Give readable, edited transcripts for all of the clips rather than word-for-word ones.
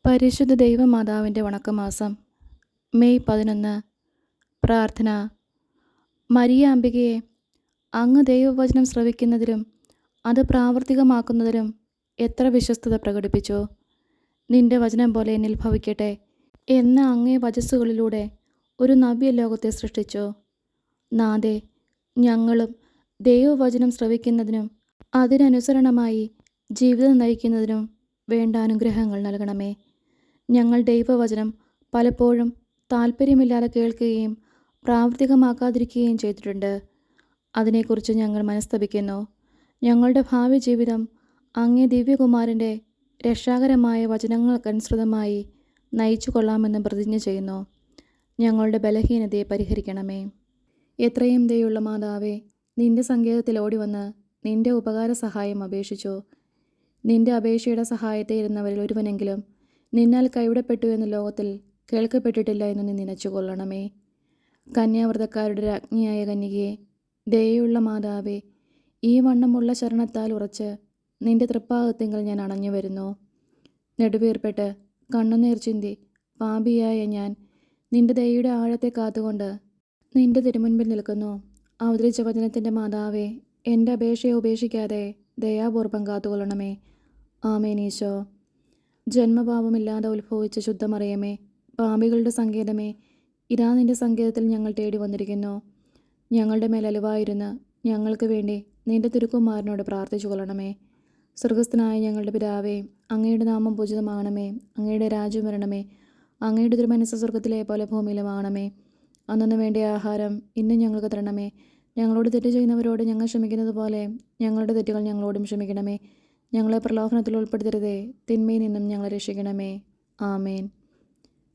പരിശുദ്ധ ദൈവമാതാവിൻ്റെ വണക്കമാസം മെയ് 11. പ്രാർത്ഥന. മരിയാമ്പികയെ, അങ്ങ് ദൈവവചനം ശ്രവിക്കുന്നതിലും അത് പ്രാവർത്തികമാക്കുന്നതിലും എത്ര വിശ്വസ്തത പ്രകടിപ്പിച്ചു. നിന്റെ വചനം പോലെ എന്നിൽ ഭവിക്കട്ടെ എന്ന അങ്ങേ വചസ്സുകളിലൂടെ ഒരു നവ്യലോകത്തെ സൃഷ്ടിച്ചു. നാഥേ, ഞങ്ങളും ദൈവവചനം ശ്രവിക്കുന്നതിനും അതിനനുസരണമായി ജീവിതം നയിക്കുന്നതിനും വേണ്ട അനുഗ്രഹങ്ങൾ നൽകണമേ. ഞങ്ങൾ ദൈവവചനം പലപ്പോഴും താല്പര്യമില്ലാതെ കേൾക്കുകയും പ്രാവർത്തികമാക്കാതിരിക്കുകയും ചെയ്തിട്ടുണ്ട്. അതിനെക്കുറിച്ച് ഞങ്ങൾ മനസ്തപിക്കുന്നു. ഞങ്ങളുടെ ഭാവി ജീവിതം അങ്ങേ ദിവ്യകുമാരൻ്റെ രക്ഷാകരമായ വചനങ്ങൾക്കനുസൃതമായി നയിച്ചു കൊള്ളാമെന്ന് പ്രതിജ്ഞ ചെയ്യുന്നു. ഞങ്ങളുടെ ബലഹീനതയെ പരിഹരിക്കണമേ. എത്രയും ദയുള്ള മാതാവേ, നിന്റെ സങ്കേതത്തിൽ ഓടിവന്ന് നിന്റെ ഉപകാര സഹായം അപേക്ഷിച്ചു. നിന്റെ അപേക്ഷയുടെ സഹായത്തെ ഇരുന്നവരിൽ ഒരുവനെങ്കിലും നിന്നാൽ കൈവിടപ്പെട്ടു എന്ന ലോകത്തിൽ കേൾക്കപ്പെട്ടിട്ടില്ല എന്ന് നീ നനച്ചുകൊള്ളണമേ. കന്യാവ്രതക്കാരുടെ രാജ്ഞിയായ കന്യകയെ, ദയയുള്ള മാതാവേ, ഈ വണ്ണമുള്ള ശരണത്താൽ ഉറച്ച് നിന്റെ തൃപ്പാദത്തിങ്കൽ ഞാൻ അണഞ്ഞു വരുന്നു. നെടുവീർപ്പെട്ട് കണ്ണുനീർ ചിന്തി പാപിയായ ഞാൻ നിന്റെ ദയയുടെ ആഴത്തെ കാത്തുകൊണ്ട് നിന്റെ തിരുമുൻപിൽ നിൽക്കുന്നു. അവതരിച്ച വചനത്തിൻ്റെ മാതാവേ, എൻ്റെ അപേക്ഷയെ ഉപേക്ഷിക്കാതെ ദയാപൂർവം കാത്തുകൊള്ളണമേ. ആമേൻ. ഈശോ. ജന്മപാപമില്ലാതെ ഉത്ഭവിച്ച ശുദ്ധമറിയമേ, പാപികളുടെ സങ്കേതമേ, ഇതാ നിന്റെ സങ്കേതത്തിൽ ഞങ്ങൾ തേടി വന്നിരിക്കുന്നു. ഞങ്ങളുടെ മേൽ അലിവായിരുന്ന് ഞങ്ങൾക്ക് വേണ്ടി നിന്റെ തിരുക്കുമാരനോട് പ്രാർത്ഥിച്ചു കൊള്ളണമേ. സ്വർഗസ്ഥനായ ഞങ്ങളുടെ പിതാവേ, അങ്ങയുടെ നാമം പൂജിതമാകണമേ. അങ്ങയുടെ രാജ്യം വരണമേ. അങ്ങയുടെ തിരുമനസ്സ് സ്വർഗത്തിലെ പോലെ ഭൂമിയിലുമാകണമേ. അന്നു വേണ്ടിയ ആഹാരം ഇന്നും ഞങ്ങൾക്ക് തരണമേ. ഞങ്ങളോട് തെറ്റ് ചെയ്യുന്നവരോട് ഞങ്ങൾ ക്ഷമിക്കുന്നത് പോലെ ഞങ്ങളുടെ തെറ്റുകൾ ഞങ്ങളോടും ക്ഷമിക്കണമേ. ഞങ്ങളെ പ്രലോഭനത്തിൽ ഉൾപ്പെടുത്തരുതേ, തിന്മയിൽ നിന്നും ഞങ്ങളെ രക്ഷിക്കണമേ. ആമേൻ.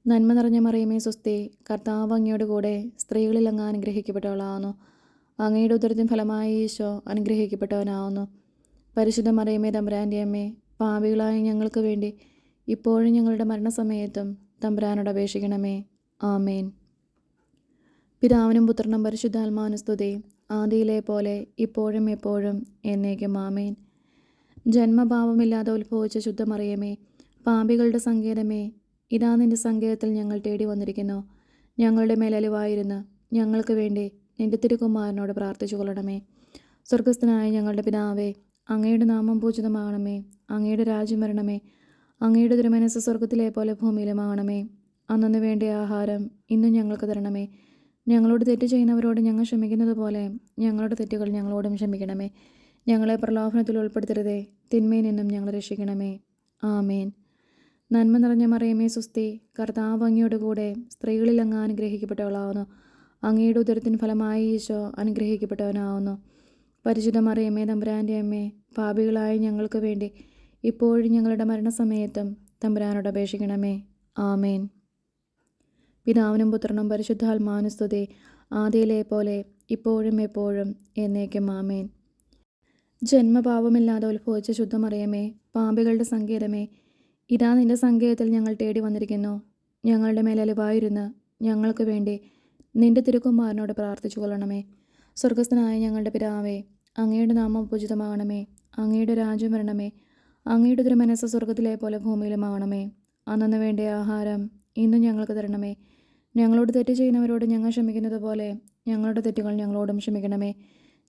നന്മ നിറഞ്ഞ മറിയമേ, സ്വസ്തി. കർത്താവ് അങ്ങയോട് കൂടെ സ്ത്രീകളിൽ അങ്ങ് അനുഗ്രഹിക്കപ്പെട്ടവളാവുന്നു. അങ്ങയുടെ ഉദരത്തിൻ ഫലമായി ഈശോ അനുഗ്രഹിക്കപ്പെട്ടവനാവുന്നു. പരിശുദ്ധ മറിയമേ, തമ്പുരാൻ്റെ അമ്മേ, പാപികളായ ഞങ്ങൾക്ക് വേണ്ടി ഇപ്പോഴും ഞങ്ങളുടെ മരണസമയത്തും തമ്പുരാനോട് അപേക്ഷിക്കണമേ. ആമേൻ. പിതാവിനും പുത്രനും പരിശുദ്ധാത്മാവിനും സ്തുതി, ആദിയിലെ പോലെ ഇപ്പോഴും എപ്പോഴും എന്നേക്കും. ആമേൻ. ജന്മഭാവമില്ലാതെ ഉത്ഭവിച്ച ശുദ്ധമറിയമേ, പാപികളുടെ സങ്കേതമേ, ഇതാ നിന്റെ സങ്കേതത്തിൽ ഞങ്ങൾ തേടി വന്നിരിക്കുന്നു. ഞങ്ങളുടെ മേലലിവായിരുന്ന് ഞങ്ങൾക്ക് വേണ്ടി നിന്റെ തിരുക്കുമാരനോട് പ്രാർത്ഥിച്ചു കൊള്ളണമേ. സ്വർഗസ്ഥനായ ഞങ്ങളുടെ പിതാവേ, അങ്ങയുടെ നാമം പൂജിതമാകണമേ. അങ്ങയുടെ രാജ്യം വരണമേ. അങ്ങയുടെ തിരുമനസ്സ് സ്വർഗത്തിലെ പോലെ ഭൂമിയിലുമാകണമേ. അന്നു വേണ്ടിയ ആഹാരം ഇന്നും ഞങ്ങൾക്ക് തരണമേ. ഞങ്ങളോട് തെറ്റ് ചെയ്യുന്നവരോട് ഞങ്ങൾ ക്ഷമിക്കുന്നത് പോലെ ഞങ്ങളുടെ തെറ്റുകൾ ഞങ്ങളോടും ക്ഷമിക്കണമേ. ഞങ്ങളെ പ്രലോഭനത്തിൽ ഉൾപ്പെടുത്തരുതേ, തിന്മയിൽ നിന്നും ഞങ്ങളെ രക്ഷിക്കണമേ. ആമേൻ. നന്മ നിറഞ്ഞ മറിയമേ, സ്വസ്തി. കർത്താവ് അങ്ങയോട് കൂടെ സ്ത്രീകളിൽ അങ്ങ് അനുഗ്രഹിക്കപ്പെട്ടവളാവുന്നു. അങ്ങയുടെ ഉദരത്തിൻ ഫലമായി ഈശോ അനുഗ്രഹിക്കപ്പെട്ടവനാവുന്നു. പരിശുദ്ധ മറിയമേ, തമ്പുരാൻ്റെ അമ്മേ, പാപികളായ ഞങ്ങൾക്ക് വേണ്ടി ഇപ്പോഴും ഞങ്ങളുടെ മരണസമയത്തും തമ്പുരാനോട് അപേക്ഷിക്കണമേ. ആമേൻ. പിതാവിനും പുത്രനും പരിശുദ്ധാത്മാവിനും സ്തുതി, ആദിയിലെ പോലെ ഇപ്പോഴും എപ്പോഴും എന്നേക്കും. ആമേൻ. ജന്മപാപമില്ലാതെ ഉത്ഭവിച്ച ശുദ്ധമറിയമേ, പാപികളുടെ സങ്കേതമേ, ഇതാ നിന്റെ സങ്കേതത്തിൽ ഞങ്ങൾ തേടി വന്നിരിക്കുന്നു. ഞങ്ങളുടെ മേലലിവായിരുന്ന് ഞങ്ങൾക്ക് വേണ്ടി നിന്റെ തിരുക്കുമാരനോട് പ്രാർത്ഥിച്ചു കൊള്ളണമേ. സ്വർഗസ്ഥനായ ഞങ്ങളുടെ പിതാവേ, അങ്ങയുടെ നാമം പൂജിതമാകണമേ. അങ്ങയുടെ രാജ്യം വരണമേ. അങ്ങയുടെ തിരുമനസ്സ് സ്വർഗത്തിലെ പോലെ ഭൂമിയിലുമാകണമേ. അന്നു വേണ്ടിയ ആഹാരം ഇന്നും ഞങ്ങൾക്ക് തരണമേ. ഞങ്ങളോട് തെറ്റ് ചെയ്യുന്നവരോട് ഞങ്ങൾ ക്ഷമിക്കുന്നത് പോലെ ഞങ്ങളുടെ തെറ്റുകൾ ഞങ്ങളോടും ക്ഷമിക്കണമേ.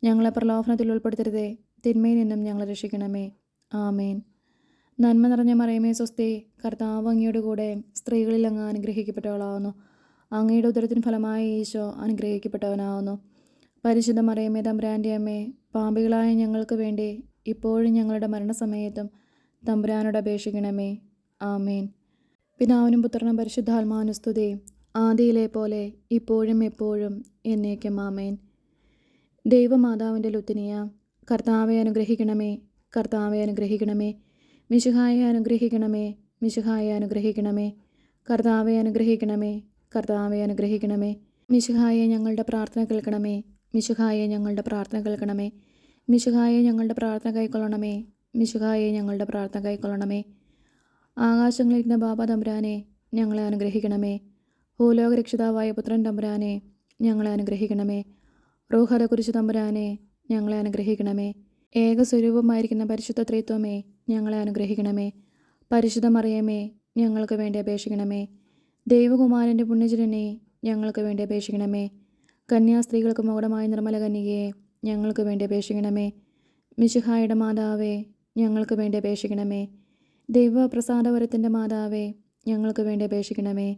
ഞങ്ങളെ പ്രലോഭനത്തിൽ ഉൾപ്പെടുത്തരുതേ, തിന്മയിൽ നിന്നും ഞങ്ങളെ രക്ഷിക്കണമേ. ആമേൻ. നന്മ നിറഞ്ഞ മറിയമേ, സ്വസ്തി. കർത്താവ് അങ്ങയോട് കൂടെ സ്ത്രീകളിൽ അങ്ങ് അനുഗ്രഹിക്കപ്പെട്ടവളാവുന്നു. അങ്ങയുടെ ഉദരത്തിൻ ഫലമായി ഈശോ അനുഗ്രഹിക്കപ്പെട്ടവനാവുന്നു. പരിശുദ്ധ മറിയമേ, തമ്പുരാൻ്റെ അമ്മേ, പാപികളായ ഞങ്ങൾക്ക് വേണ്ടി ഇപ്പോഴും ഞങ്ങളുടെ മരണസമയത്തും തമ്പുരാനോട് അപേക്ഷിക്കണമേ. ആമേൻ. പിതാവിനും പുത്രനും പരിശുദ്ധാത്മാവിനും സ്തുതി, ആദിയിലെ പോലെ ഇപ്പോഴും എപ്പോഴും എന്നേക്കും. ആമേൻ. ദൈവമാതാവിൻ്റെ ലുത്തിനിയ, കർത്താവെ അനുഗ്രഹിക്കണമേ. കർത്താവെ അനുഗ്രഹിക്കണമേ. മിശിഹായെ അനുഗ്രഹിക്കണമേ. മിശിഹായെ അനുഗ്രഹിക്കണമേ. കർത്താവെ അനുഗ്രഹിക്കണമേ. കർത്താവെ അനുഗ്രഹിക്കണമേ. മിശിഹായെ ഞങ്ങളുടെ പ്രാർത്ഥന കേൾക്കണമേ. മിശിഹായെ ഞങ്ങളുടെ പ്രാർത്ഥന കേൾക്കണമേ. മിശിഹായെ ഞങ്ങളുടെ പ്രാർത്ഥന കൈക്കൊള്ളണമേ. മിശിഹായെ ഞങ്ങളുടെ പ്രാർത്ഥന കൈക്കൊള്ളണമേ. ആകാശങ്ങളിലിരുന്ന ബാബ തമ്പുരാനെ, ഞങ്ങളെ അനുഗ്രഹിക്കണമേ. ഭൂലോക രക്ഷിതാവായ പുത്രൻ തമ്പുരാനെ, ഞങ്ങളെ അനുഗ്രഹിക്കണമേ. റൂഹത കുരിശു തമ്പുരാനെ, ഞങ്ങളെ അനുഗ്രഹിക്കണമേ. ഏകസ്വരൂപമായിരിക്കുന്ന പരിശുദ്ധ ത്രിത്വമേ, ഞങ്ങളെ അനുഗ്രഹിക്കണമേ. പരിശുദ്ധ മറിയമേ, ഞങ്ങൾക്ക് വേണ്ടി അപേക്ഷിക്കണമേ. ദൈവകുമാരൻ്റെ പുണ്യജനനെ ഞങ്ങൾക്ക് വേണ്ടി അപേക്ഷിക്കണമേ. കന്യാസ്ത്രീകൾക്ക് മകുടമായ നിർമ്മല കന്യകയെ ഞങ്ങൾക്ക് വേണ്ടി അപേക്ഷിക്കണമേ. മിശിഹായുടെ മാതാവേ, ഞങ്ങൾക്ക് വേണ്ടി അപേക്ഷിക്കണമേ. ദൈവപ്രസാദവരത്തിൻ്റെ മാതാവേ, ഞങ്ങൾക്ക് വേണ്ടി അപേക്ഷിക്കണമേ.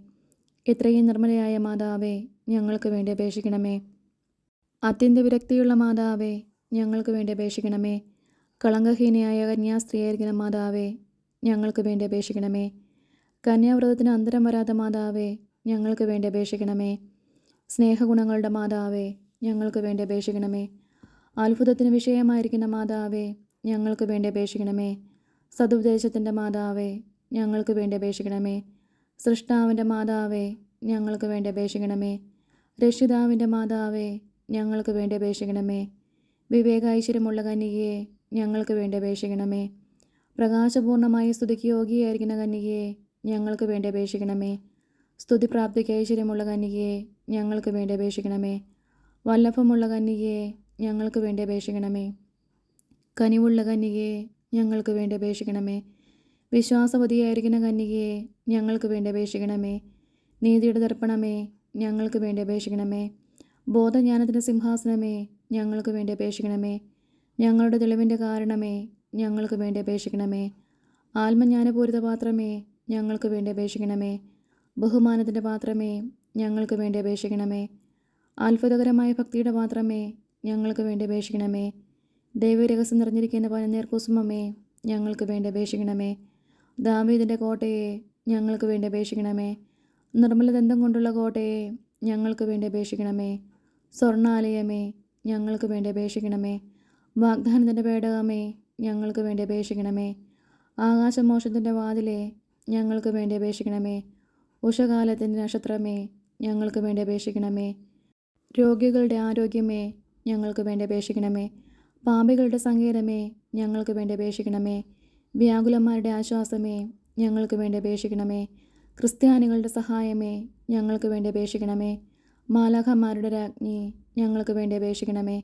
ഇത്രയും നിർമ്മലയായ മാതാവേ, ഞങ്ങൾക്ക് വേണ്ടി അപേക്ഷിക്കണമേ. അത്യന്ത വിരക്തിയുള്ള മാതാവേ, ഞങ്ങൾക്ക് വേണ്ടി അപേക്ഷിക്കണമേ. കളങ്കഹീനയായ കന്യാസ്ത്രീയായിരിക്കുന്ന മാതാവേ, ഞങ്ങൾക്ക് വേണ്ടി അപേക്ഷിക്കണമേ. കന്യാവ്രതത്തിന് അന്തരം വരാത്ത മാതാവേ, ഞങ്ങൾക്ക് വേണ്ടി അപേക്ഷിക്കണമേ. സ്നേഹഗുണങ്ങളുടെ മാതാവേ, ഞങ്ങൾക്ക് വേണ്ടി അപേക്ഷിക്കണമേ. അത്ഭുതത്തിന് വിഷയമായിരിക്കുന്ന മാതാവേ, ഞങ്ങൾക്ക് വേണ്ടി അപേക്ഷിക്കണമേ. സതുപദേശത്തിൻ്റെ മാതാവേ, ഞങ്ങൾക്ക് വേണ്ടി അപേക്ഷിക്കണമേ. സൃഷ്ടാവിൻ്റെ മാതാവേ, ഞങ്ങൾക്ക് വേണ്ടി അപേക്ഷിക്കണമേ. രക്ഷിതാവിൻ്റെ മാതാവേ, ഞങ്ങൾക്ക് വേണ്ടി അപേക്ഷിക്കണമേ. വിവേകാഐശ്വര്യമുള്ള കന്യകയെ ഞങ്ങൾക്ക് വേണ്ടി അപേക്ഷിക്കണമേ. പ്രകാശപൂർണമായ സ്തുതിക്ക് യോഗ്യയായിരിക്കുന്ന കന്യകയെ ഞങ്ങൾക്ക് വേണ്ടി അപേക്ഷിക്കണമേ. സ്തുതിപ്രാപ്തിക്ക് ഐശ്വര്യമുള്ള കന്യകയെ ഞങ്ങൾക്ക് വേണ്ടി അപേക്ഷിക്കണമേ. വല്ലഭമുള്ള കന്യകയെ ഞങ്ങൾക്ക് വേണ്ടി അപേക്ഷിക്കണമേ. കനിവുള്ള കന്യകയെ ഞങ്ങൾക്ക് വേണ്ടി അപേക്ഷിക്കണമേ. വിശ്വാസവതിയായിരിക്കുന്ന കന്യകയെ ഞങ്ങൾക്ക് വേണ്ടി അപേക്ഷിക്കണമേ. നീതിയുടെ ദർപ്പണമേ, ഞങ്ങൾക്ക് വേണ്ടി അപേക്ഷിക്കണമേ. ബോധജ്ഞാനത്തിൻ്റെ സിംഹാസനമേ, ഞങ്ങൾക്ക് വേണ്ടി അപേക്ഷിക്കണമേ. ഞങ്ങളുടെ തെളിവിൻ്റെ കാരണമേ, ഞങ്ങൾക്ക് വേണ്ടി അപേക്ഷിക്കണമേ. ആത്മജ്ഞാനപൂരിത പാത്രമേ, ഞങ്ങൾക്ക് വേണ്ടി അപേക്ഷിക്കണമേ. ബഹുമാനത്തിൻ്റെ പാത്രമേ, ഞങ്ങൾക്ക് വേണ്ടി അപേക്ഷിക്കണമേ. അത്ഭുതകരമായ ഭക്തിയുടെ പാത്രമേ, ഞങ്ങൾക്ക് വേണ്ടി അപേക്ഷിക്കണമേ. ദൈവരഹസ്യം നിറഞ്ഞിരിക്കുന്ന പനിനീർക്കുസുമമേ, ഞങ്ങൾക്ക് വേണ്ടി അപേക്ഷിക്കണമേ. ദാവീദിൻ്റെ കോട്ടയെ ഞങ്ങൾക്ക് വേണ്ടി അപേക്ഷിക്കണമേ. നിർമ്മലദന്തം കൊണ്ടുള്ള കോട്ടയെ ഞങ്ങൾക്ക് വേണ്ടി അപേക്ഷിക്കണമേ. സ്വർണ്ണാലയമേ, ഞങ്ങൾക്ക് വേണ്ടി അപേക്ഷിക്കണമേ. വാഗ്ദാനത്തിൻ്റെ പേടകമേ, ഞങ്ങൾക്ക് വേണ്ടി അപേക്ഷിക്കണമേ. ആകാശമോക്ഷത്തിൻ്റെ വാതിലെ ഞങ്ങൾക്ക് വേണ്ടി അപേക്ഷിക്കണമേ. ഉഷകാലത്തിൻ്റെ നക്ഷത്രമേ, ഞങ്ങൾക്ക് വേണ്ടി അപേക്ഷിക്കണമേ. രോഗികളുടെ ആരോഗ്യമേ, ഞങ്ങൾക്ക് വേണ്ടി അപേക്ഷിക്കണമേ. പാപികളുടെ സങ്കേതമേ, ഞങ്ങൾക്ക് വേണ്ടി അപേക്ഷിക്കണമേ. വ്യാകുലന്മാരുടെ ആശ്വാസമേ, ഞങ്ങൾക്ക് വേണ്ടി അപേക്ഷിക്കണമേ. ക്രിസ്ത്യാനികളുടെ സഹായമേ, ഞങ്ങൾക്ക് വേണ്ടി അപേക്ഷിക്കണമേ. മാലാഖമാരുടെ രാജ്ഞി, ഞങ്ങൾക്ക് വേണ്ടി അപേക്ഷിക്കണമേ.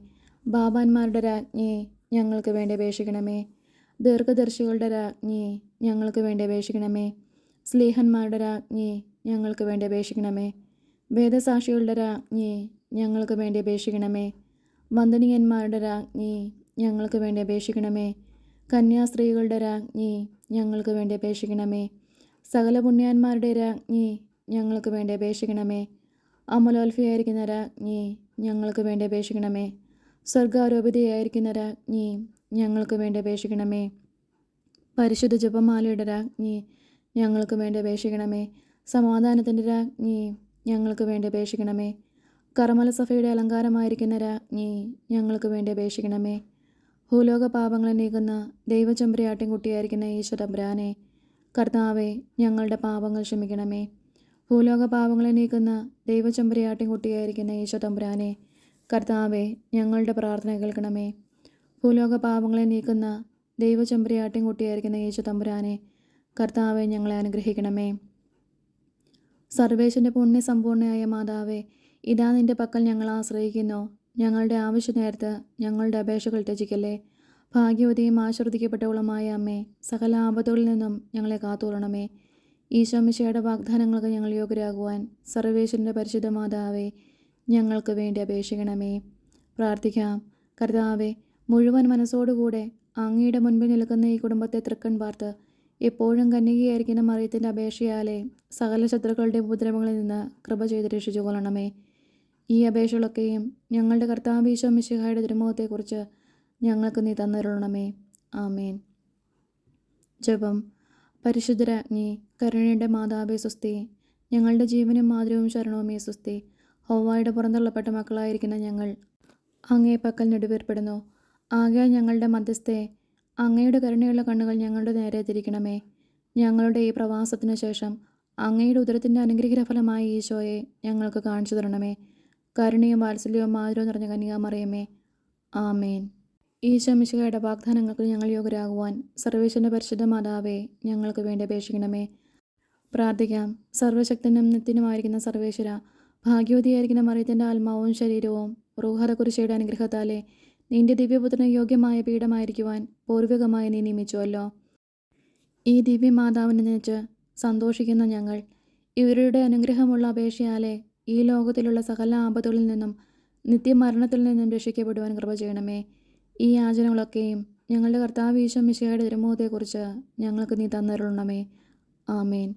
ബാബാന്മാരുടെ രാജ്ഞി, ഞങ്ങൾക്ക് വേണ്ടി അപേക്ഷിക്കണമേ. ദീർഘദർശികളുടെ രാജ്ഞി, ഞങ്ങൾക്ക് വേണ്ടി അപേക്ഷിക്കണമേ. സ്ലീഹന്മാരുടെ രാജ്ഞി, ഞങ്ങൾക്ക് വേണ്ടി അപേക്ഷിക്കണമേ. വേദസാക്ഷികളുടെ രാജ്ഞി, ഞങ്ങൾക്ക് വേണ്ടി അപേക്ഷിക്കണമേ. വന്ദനീയന്മാരുടെ രാജ്ഞി, ഞങ്ങൾക്ക് വേണ്ടി അപേക്ഷിക്കണമേ. കന്യാസ്ത്രീകളുടെ രാജ്ഞി, ഞങ്ങൾക്ക് വേണ്ടി അപേക്ഷിക്കണമേ. സകല പുണ്യാന്മാരുടെ രാജ്ഞി, ഞങ്ങൾക്ക് വേണ്ടി അപേക്ഷിക്കണമേ. അമലോത്ഫയായിരിക്കുന്ന രാജ്ഞി, ഞങ്ങൾക്ക് വേണ്ടി അപേക്ഷിക്കണമേ. സ്വർഗാരോപിതയായിരിക്കുന്ന രാജ്ഞി, ഞങ്ങൾക്ക് വേണ്ടി അപേക്ഷിക്കണമേ. പരിശുദ്ധ ജപമാലയുടെ രാജ്ഞി, ഞങ്ങൾക്ക് വേണ്ടി അപേക്ഷിക്കണമേ. സമാധാനത്തിൻ്റെ രാജ്ഞി, ഞങ്ങൾക്ക് വേണ്ടി അപേക്ഷിക്കണമേ. കർമ്മല സഭയുടെ അലങ്കാരമായിരിക്കുന്ന രാജ്ഞി, ഞങ്ങൾക്ക് വേണ്ടി അപേക്ഷിക്കണമേ. ഭൂലോക പാപങ്ങളെ നീക്കുന്ന ദൈവചെമ്പരിയാട്ടിൻകുട്ടിയായിരിക്കുന്ന ഈശോ തമ്പുരാനെ, കർത്താവെ, ഞങ്ങളുടെ പാപങ്ങൾ ക്ഷമിക്കണമേ. ഭൂലോക പാപങ്ങളെ നീക്കുന്ന ദൈവചെമ്പരിയാട്ടിൻകുട്ടിയായിരിക്കുന്ന ഈശോ തമ്പുരാനെ, കർത്താവെ, ഞങ്ങളുടെ പ്രാർത്ഥന കേൾക്കണമേ. ഭൂലോക പാപങ്ങളെ നീക്കുന്ന ദൈവചെമ്പരിയാട്ടിൻകുട്ടിയായിരിക്കുന്ന ഈശോ തമ്പുരാനെ, കർത്താവെ, ഞങ്ങളെ അനുഗ്രഹിക്കണമേ. സർവേശ്വരൻ്റെ പുണ്യസമ്പൂർണ്ണയായ മാതാവേ, ഇതാ നിൻ്റെ പക്കൽ ഞങ്ങൾ ആശ്രയിക്കുന്നു. ഞങ്ങളുടെ ആവശ്യ നേരത്ത് ഞങ്ങളുടെ അപേക്ഷകൾ ത്യജിക്കല്ലേ. ഭാഗ്യവതിയും ആശീർവദിക്കപ്പെട്ടവളുമായ അമ്മേ, സകല ആപത്തുകളിൽ നിന്നും ഞങ്ങളെ കാത്തുകൊള്ളണമേ. ഈശോ മിശിഹായുടെ വാഗ്ദാനങ്ങൾക്ക് ഞങ്ങൾ യോഗ്യരാകുവാൻ സർവേശ്വരൻ്റെ പരിശുദ്ധ മാതാവേ, ഞങ്ങൾക്ക് വേണ്ടി അപേക്ഷിക്കണമേ. പ്രാർത്ഥിക്കാം. കർത്താവെ, മുഴുവൻ മനസ്സോടുകൂടെ അങ്ങയുടെ മുൻപിൽ നിൽക്കുന്ന ഈ കുടുംബത്തെ തൃക്കൺ പാർത്ത് എപ്പോഴും കന്യകയായിരിക്കുന്ന മറിയത്തിൻ്റെ അപേക്ഷയാലെ സകല ശത്രുക്കളുടെ ഉപദ്രവങ്ങളിൽ നിന്ന് കൃപ ചെയ്ത് രക്ഷിച്ചു കൊള്ളണമേ. ഈ അപേക്ഷകളൊക്കെയും ഞങ്ങളുടെ കർത്താവ് ഈശോ മിശിഹായുടെ തിരുമുഖത്തെക്കുറിച്ച് ഞങ്ങൾക്ക് നീ തന്നരുളണമേ. ആമേൻ. ജപം. പരിശുദ്ധരാജ്ഞി, കരുണയുടെ മാതാവേ സ്വസ്തി. ഞങ്ങളുടെ ജീവനും മാതൃവും ശരണവുമേ സ്വസ്തി. ഹൗവായുടെ പുറന്തള്ളപ്പെട്ട മക്കളായിരിക്കുന്ന ഞങ്ങൾ അങ്ങേ പക്കൽ നെടുവേർപ്പെടുന്നു. ആകയാൽ ഞങ്ങളുടെ മധ്യസ്ഥെ, അങ്ങയുടെ കരുണയുള്ള കണ്ണുകൾ ഞങ്ങളുടെ നേരെ തിരിക്കണമേ. ഞങ്ങളുടെ ഈ പ്രവാസത്തിനു ശേഷം അങ്ങയുടെ ഉദരത്തിൻ്റെ അനുഗ്രഹഫലമായ ഈശോയെ ഞങ്ങൾക്ക് കാണിച്ചു തരണമേ. കരുണയും വാത്സല്യവും മാധുര്യവും നിറഞ്ഞ കന്യകാമറിയമേ. ആമേൻ. ഈശോ മിശിഹായുടെ വാഗ്ദാനങ്ങൾക്ക് ഞങ്ങൾ യോഗ്യരാകുവാൻ സർവേശ്വരൻ്റെ പരിശുദ്ധ മാതാവേ, ഞങ്ങൾക്ക് വേണ്ടി അപേക്ഷിക്കണമേ. പ്രാർത്ഥിക്കാം. സർവശക്തനും നിത്യനുമായിരിക്കുന്ന സർവേശ്വര, ഭാഗ്യവതിയായിരിക്കുന്ന മറിയത്തിൻ്റെ ആത്മാവും ശരീരവും റൂഹദകുരിശയുടെ അനുഗ്രഹത്താലെ നിന്റെ ദിവ്യപുത്രന് യോഗ്യമായ പീഠമായിരിക്കുവാൻ പൂർവികമായി നീ നിയമിച്ചുവല്ലോ. ഈ ദിവ്യമാതാവിനെ നയിച്ച് സന്തോഷിക്കുന്ന ഞങ്ങൾ ഇവരുടെ അനുഗ്രഹമുള്ള അപേക്ഷയാലെ ഈ ലോകത്തിലുള്ള സകല ആപത്തുകളിൽ നിന്നും നിത്യമരണത്തിൽ നിന്നും രക്ഷിക്കപ്പെടുവാൻ കൃപ ചെയ്യണമേ. ഈ യാചനകളൊക്കെയും ഞങ്ങളുടെ കർത്താവ് ഈശോ മിശിഹായുടെ തിരുമുഖത്തെക്കുറിച്ച് ഞങ്ങൾക്ക് നീ തന്നരുളണമേ. ആമേൻ.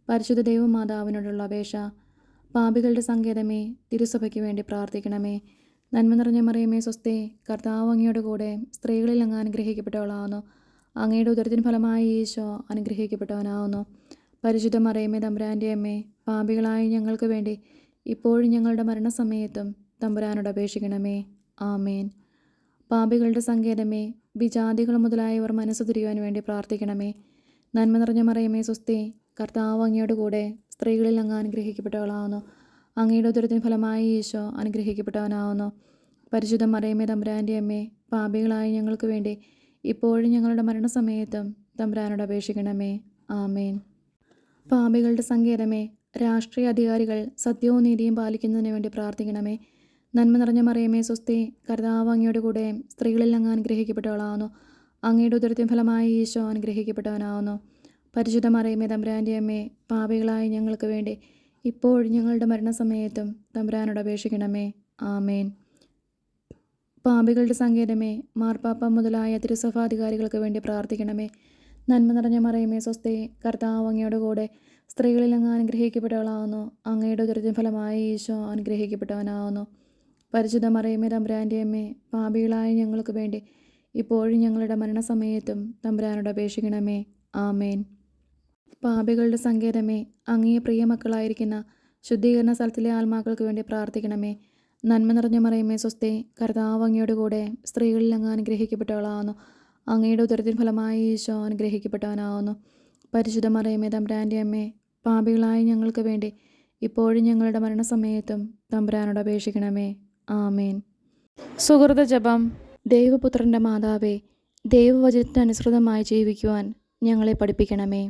പരിശുദ്ധ ദൈവമാതാവിനോടുള്ള അപേക്ഷ. പാപികളുടെ സങ്കേതമേ, തിരുസഭയ്ക്ക് വേണ്ടി പ്രാർത്ഥിക്കണമേ. നന്മ നിറഞ്ഞ മറിയമേ സ്വസ്തി, കർത്താവ് അങ്ങയുടെ കൂടെ സ്ത്രീകളിൽ അങ്ങ് അനുഗ്രഹിക്കപ്പെട്ടവളാവുന്നു. അങ്ങയുടെ ഉദരത്തിന് ഫലമായി ഈശോ അനുഗ്രഹിക്കപ്പെട്ടവനാവുന്നു. പരിശുദ്ധ മറിയമേ തമ്പുരാൻ്റെ അമ്മേ, പാപികളായ ഞങ്ങൾക്ക് വേണ്ടി ഇപ്പോഴും ഞങ്ങളുടെ മരണസമയത്തും തമ്പുരാനോട് അപേക്ഷിക്കണമേ. ആമേൻ. പാപികളുടെ സങ്കേതമേ, വിജാതികൾ മുതലായവർ മനസ്സ് തിരിയുവാൻ വേണ്ടി പ്രാർത്ഥിക്കണമേ. നന്മ നിറഞ്ഞ മറിയമേ സ്വസ്തി, കർത്താവ് അങ്ങയുടെ കൂടെ സ്ത്രീകളിൽ അങ്ങ് അനുഗ്രഹിക്കപ്പെട്ടവളാവുന്നു. അങ്ങയുടെ ഉദരത്തിന് ഫലമായി ഈശോ അനുഗ്രഹിക്കപ്പെട്ടവനാവുന്നു. പരിശുദ്ധ മറിയമേ തമ്പുരാൻ്റെ അമ്മേ, പാപികളായ ഞങ്ങൾക്ക് വേണ്ടി ഇപ്പോഴും ഞങ്ങളുടെ മരണസമയത്തും തമ്പുരാനോട് അപേക്ഷിക്കണമേ. ആമേൻ. പാപികളുടെ സങ്കേതമേ, രാഷ്ട്രീയ അധികാരികൾ സത്യവും നീതിയും പാലിക്കുന്നതിന് വേണ്ടി പ്രാർത്ഥിക്കണമേ. നന്മ നിറഞ്ഞ മറിയമേ സ്വസ്തി, കർത്താവ് അങ്ങയുടെ കൂടെ സ്ത്രീകളിൽ അങ്ങ് അനുഗ്രഹിക്കപ്പെട്ടവളാവുന്നു. അങ്ങയുടെ ഉദരത്തിൻ ഫലമായി ഈശോ അനുഗ്രഹിക്കപ്പെട്ടവനാവുന്നു. പരിശുദ്ധ മറിയമേ തമ്പുരാൻ്റെ അമ്മേ, പാപികളായ ഞങ്ങൾക്ക് വേണ്ടി ഇപ്പോഴും ഞങ്ങളുടെ മരണസമയത്തും തമ്പുരാനോട് അപേക്ഷിക്കണമേ. ആമേൻ. പാപികളുടെ സങ്കേതമേ, മാർപ്പാപ്പ മുതലായ തിരുസഭാധികാരികൾക്ക് വേണ്ടി പ്രാർത്ഥിക്കണമേ. നന്മ നിറഞ്ഞ മറിയമേ സ്വസ്തി, കർത്താവ് അങ്ങയുടെ കൂടെ സ്ത്രീകളിൽ അങ്ങ് അനുഗ്രഹിക്കപ്പെട്ടവളാവുന്നു. അങ്ങയുടെ ഉദരത്തിൻ ഫലമായി ഈശോ അനുഗ്രഹിക്കപ്പെട്ടവനാവുന്നു. പരിശുദ്ധ മറിയമേ തമ്പുരാൻ്റെ അമ്മേ, പാപികളായ ഞങ്ങൾക്ക് വേണ്ടി ഇപ്പോഴും ഞങ്ങളുടെ മരണസമയത്തും തമ്പുരാനോട് അപേക്ഷിക്കണമേ. ആമേൻ. പാപികളുടെ സങ്കേതമേ, അങ്ങേ പ്രിയമക്കളായിരിക്കുന്ന ശുദ്ധീകരണ സ്ഥലത്തിലെ ആത്മാക്കൾക്ക് വേണ്ടി പ്രാർത്ഥിക്കണമേ. നന്മ നിറഞ്ഞ മറിയമേ സ്വസ്തി, കർത്താവ് അങ്ങയുടെ കൂടെ സ്ത്രീകളിൽ അങ്ങ് അനുഗ്രഹിക്കപ്പെട്ടവളാവുന്നു. അങ്ങയുടെ ഉദരത്തിൻ ഫലമായി ഈശോ അനുഗ്രഹിക്കപ്പെട്ടവനാവുന്നു. പരിശുദ്ധ മറിയമേ തമ്പുരാൻ്റെ അമ്മേ, പാപികളായ ഞങ്ങൾക്ക് വേണ്ടി ഇപ്പോഴും ഞങ്ങളുടെ മരണസമയത്തും തമ്പുരാനോട് അപേക്ഷിക്കണമേ. ആമേൻ. സുഹൃത ജപം. ദൈവപുത്രൻ്റെ മാതാവേ, ദൈവവചനത്തിന് അനുസൃതമായി ജീവിക്കുവാൻ ഞങ്ങളെ പഠിപ്പിക്കണമേ.